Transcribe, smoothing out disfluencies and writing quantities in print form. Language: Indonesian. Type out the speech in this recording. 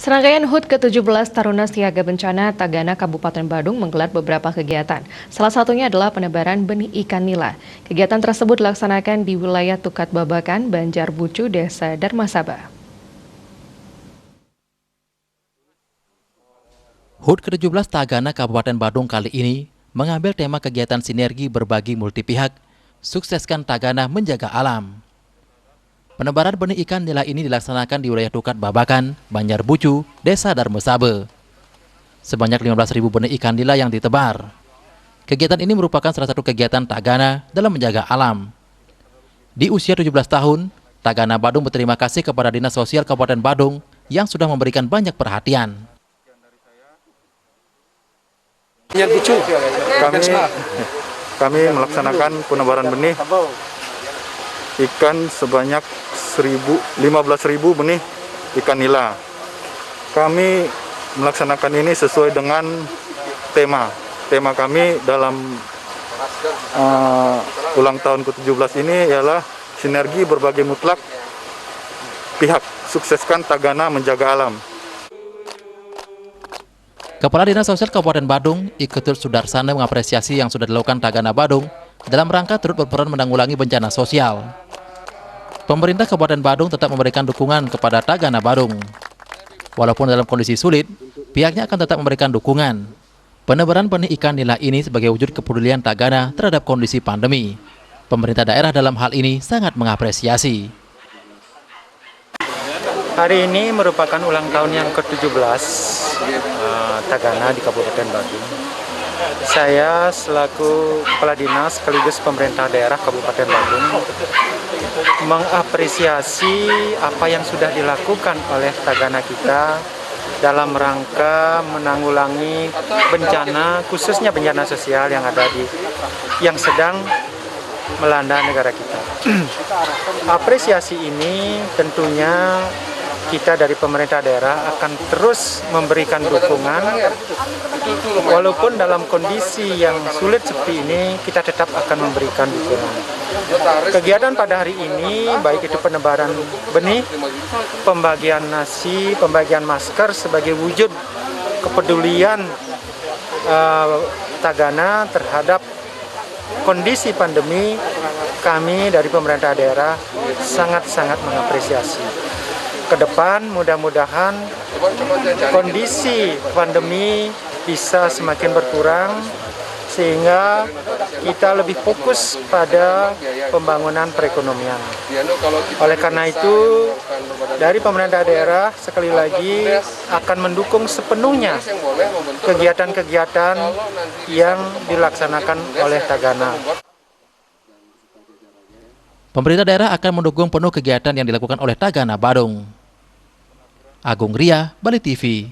Serangkaian HUT ke-17 Taruna Siaga Bencana Tagana Kabupaten Badung menggelar beberapa kegiatan. Salah satunya adalah penebaran benih ikan nila. Kegiatan tersebut dilaksanakan di wilayah Tukat Babakan, Banjarbucu, Desa Darmasaba. HUT ke-17 Tagana Kabupaten Badung kali ini mengambil tema kegiatan sinergi berbagi multi pihak, sukseskan Tagana menjaga alam. Penebaran benih ikan nila ini dilaksanakan di wilayah Tukat Babakan, Banjarbucu, Desa Darmasaba. Sebanyak 15.000 benih ikan nila yang ditebar. Kegiatan ini merupakan salah satu kegiatan Tagana dalam menjaga alam. Di usia 17 tahun, Tagana Badung berterima kasih kepada Dinas Sosial Kabupaten Badung yang sudah memberikan banyak perhatian. Kami melaksanakan penebaran benih ikan sebanyak 15.000 benih ikan nila. Kami melaksanakan ini sesuai dengan tema. Tema kami dalam ulang tahun ke-17 ini ialah sinergi berbagai mutlak pihak, sukseskan Tagana menjaga alam. Kepala Dinas Sosial Kabupaten Badung, Iketut Sudarsana mengapresiasi yang sudah dilakukan Tagana Badung dalam rangka turut berperan menanggulangi bencana sosial. Pemerintah Kabupaten Badung tetap memberikan dukungan kepada Tagana Badung. Walaupun dalam kondisi sulit, pihaknya akan tetap memberikan dukungan. Penebaran benih ikan nila ini sebagai wujud kepedulian Tagana terhadap kondisi pandemi. Pemerintah daerah dalam hal ini sangat mengapresiasi. Hari ini merupakan ulang tahun yang ke-17 Tagana di Kabupaten Badung. Saya selaku Kepala Dinas sekaligus pemerintah daerah Kabupaten Badung mengapresiasi apa yang sudah dilakukan oleh Tagana kita dalam rangka menanggulangi bencana, khususnya bencana sosial yang sedang melanda negara kita. Apresiasi ini tentunya kita dari pemerintah daerah akan terus memberikan dukungan, walaupun dalam kondisi yang sulit seperti ini kita tetap akan memberikan dukungan. Kegiatan pada hari ini baik itu penebaran benih, pembagian nasi, pembagian masker sebagai wujud kepedulian Tagana terhadap kondisi pandemi, kami dari pemerintah daerah sangat-sangat mengapresiasi. Ke depan mudah-mudahan kondisi pandemi bisa semakin berkurang sehingga kita lebih fokus pada pembangunan perekonomian. Oleh karena itu, dari pemerintah daerah sekali lagi akan mendukung sepenuhnya kegiatan-kegiatan yang dilaksanakan oleh Tagana. Pemerintah daerah akan mendukung penuh kegiatan yang dilakukan oleh Tagana Badung. Agung Ria, Bali TV.